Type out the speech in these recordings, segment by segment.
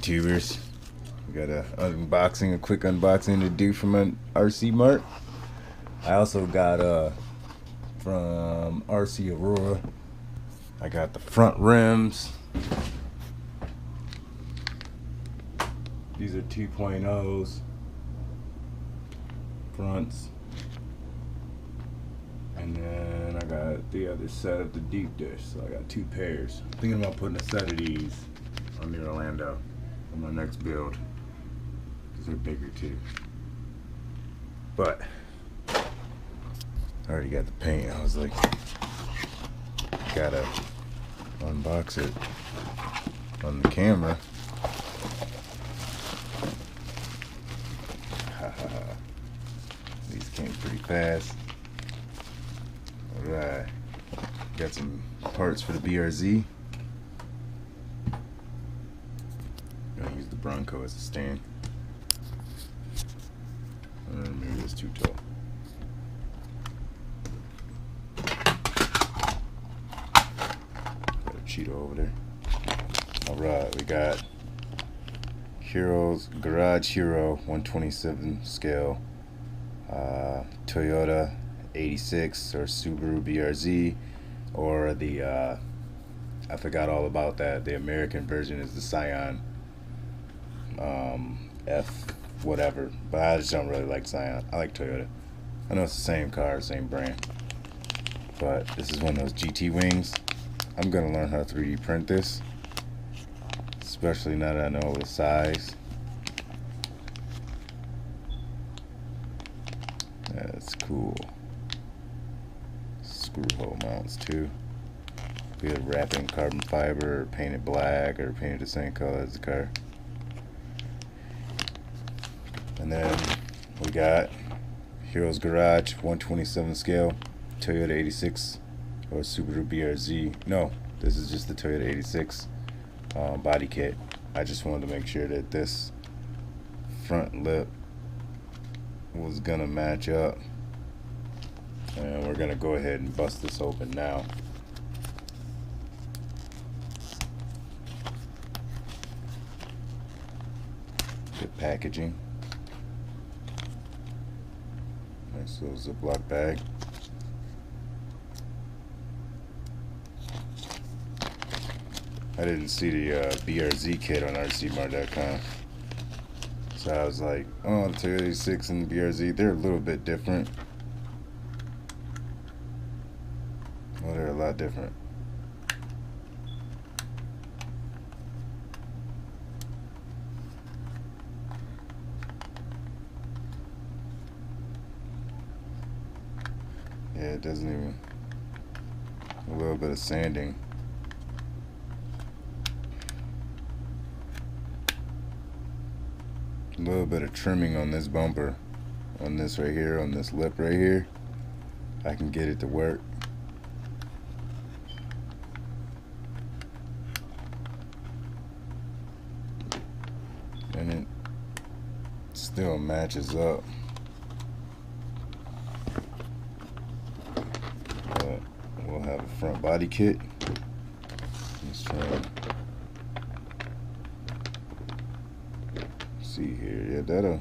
YouTubers? We got a quick unboxing to do from an RCMart. I also got from RC Aurora. I got the front rims. These are 2.0s fronts. And then I got the other set of the deep dish, so I got two pairs. I'm thinking about putting a set of these on the Orlando on my next build, because they're bigger too. But I already got the paint. I was like, gotta unbox it on the camera. These came pretty fast. Alright, got some parts for the BRZ. Gonna use the Bronco as a stand. Maybe it's too tall. Got a Cheeto over there. Alright, we got Garage Hero 127 scale, Toyota 86 or Subaru BrZ, or the I forgot all about that. The American version is the Scion F whatever, but I just don't really like Scion. I like Toyota. I know it's the same car, same brand, but this is one of those GT wings. I'm gonna learn how to 3D print this, especially now that I know the size. That's cool. Screw hole mounts too. We had wrapping carbon fiber, or painted black, or painted the same color as the car. And then we got Heroes Garage 127 scale, Toyota 86 or Subaru BrZ. No, this is just the Toyota 86 body kit. I just wanted to make sure that this front lip was gonna match up, and we're gonna go ahead and bust this open now. Good packaging. Nice little Ziploc bag. I didn't see the BRZ kit on RCMart.com. So I was like, oh, the Toyota 86 and the BRZ, they're a little bit different. Well, they're a lot different. Yeah, it doesn't even, a little bit of sanding. A little bit of trimming on this bumper, on this right here, on this lip right here. I can get it to work. And it still matches up. But we'll have a front body kit. Let's try and see here. Yeah, that'll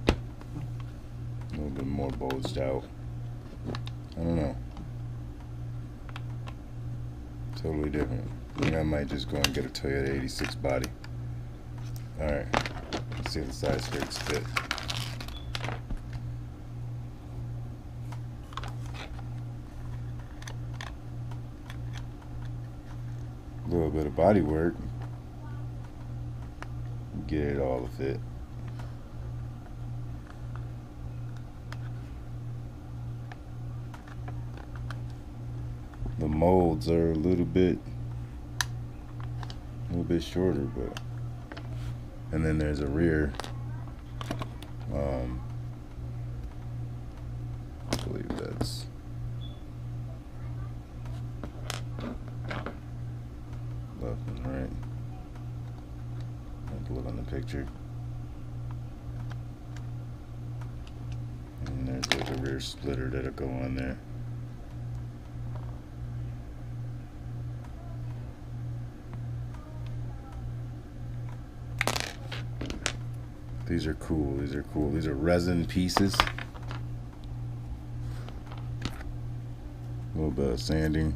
a little bit more bulged out. I don't know. Totally different. I think I might just go and get a Toyota 86 body. Alright, let's see if the side skirts fit. A little bit of body work. Get it all to fit. The molds are a little bit shorter, but and then there's a rear. I believe that's left and right. Have to look on the picture. And there's like a rear splitter that'll go on there. These are cool. These are cool. These are resin pieces. A little bit of sanding.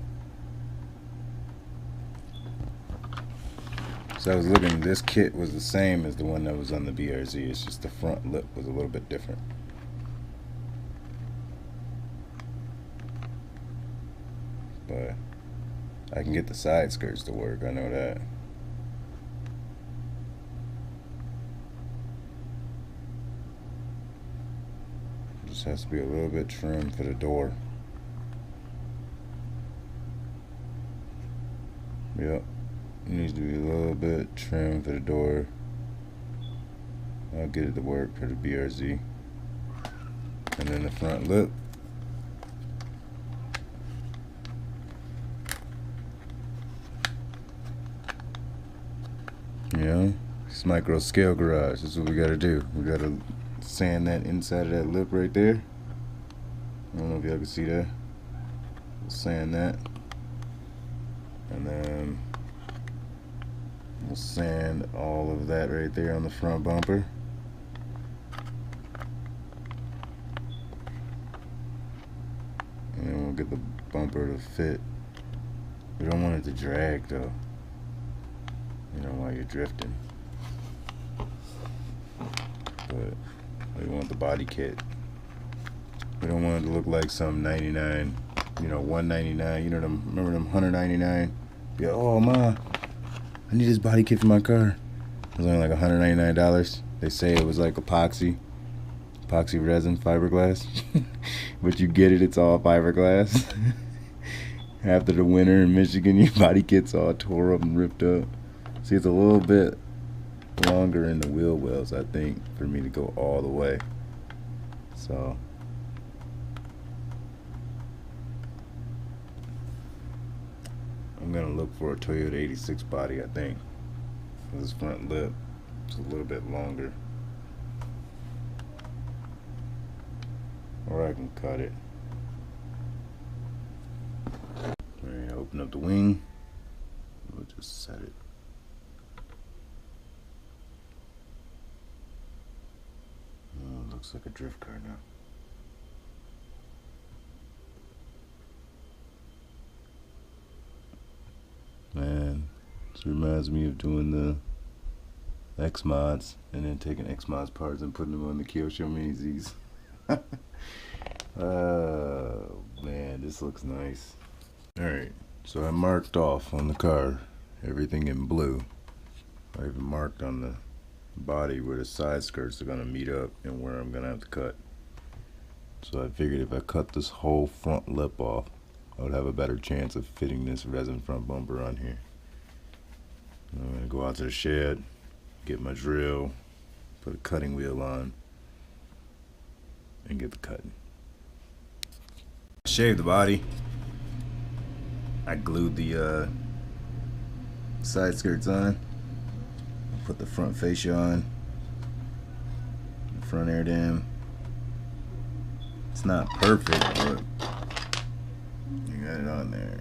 So I was looking, this kit was the same as the one that was on the BRZ. It's just the front lip was a little bit different. But I can get the side skirts to work, I know that. Just has to be a little bit trim for the door. Yep, it needs to be a little bit trim for the door. I'll get it to work for the BRZ. And then the front lip. You know, it's MicroScaleGarage. That's what we gotta do. We gotta sand that inside of that lip right there. I don't know if y'all can see that. We'll sand that. And then we'll sand all of that right there on the front bumper. And then we'll get the bumper to fit. We don't want it to drag though, you know, while you're drifting. But we want the body kit. We don't want it to look like some 99, you know, 199, you know, them, remember them 199? Yeah, oh ma, I need this body kit for my car. It was only like $199. They say it was like epoxy resin, fiberglass. But you get it, it's all fiberglass. After the winter in Michigan, your body kit's all tore up and ripped up. See, it's a little bit longer in the wheel wells, I think, for me to go all the way. So I'm gonna look for a Toyota 86 body, I think. This front lip is a little bit longer, or I can cut it. Alright, open up the wing. We'll just set it. Oh, it looks like a drift car now. Man, this reminds me of doing the X mods and then taking X mods parts and putting them on the Kyosho Mini Z's. Oh man, this looks nice. Alright, so I marked off on the car everything in blue. I even marked on the body where the side skirts are gonna meet up and where I'm gonna have to cut. So I figured if I cut this whole front lip off, I would have a better chance of fitting this resin front bumper on here. I'm gonna go out to the shed, get my drill, put a cutting wheel on, and get the cutting. Shave the body. I glued the side skirts on. Put the front fascia on. The front air dam. It's not perfect, but you got it on there.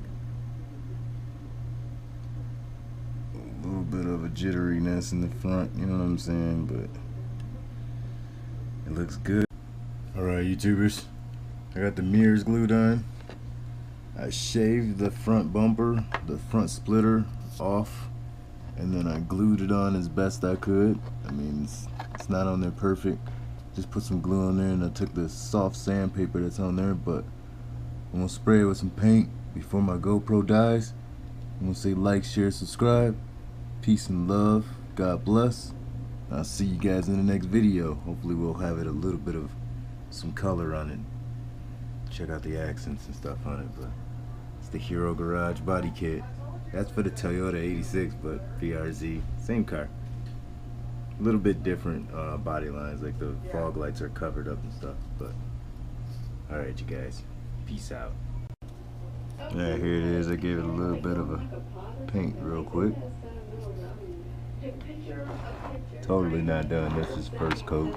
A little bit of a jitteriness in the front, you know what I'm saying, but it looks good. Alright, YouTubers, I got the mirrors glued on. I shaved the front bumper, the front splitter off, and then I glued it on as best I could. I mean, it's not on there perfect. Just put some glue on there, and I took the soft sandpaper that's on there, but I'm gonna spray it with some paint before my GoPro dies. I'm gonna say like, share, subscribe. Peace and love. God bless. I'll see you guys in the next video. Hopefully we'll have it a little bit of some color on it. Check out the accents and stuff on it, but it's the Hero Garage body kit. That's for the Toyota 86, but BRZ, same car. A little bit different body lines, like the fog lights are covered up and stuff, but alright you guys, peace out. Yeah, here it is. I gave it a little bit of a paint real quick. Totally not done. This is first coat.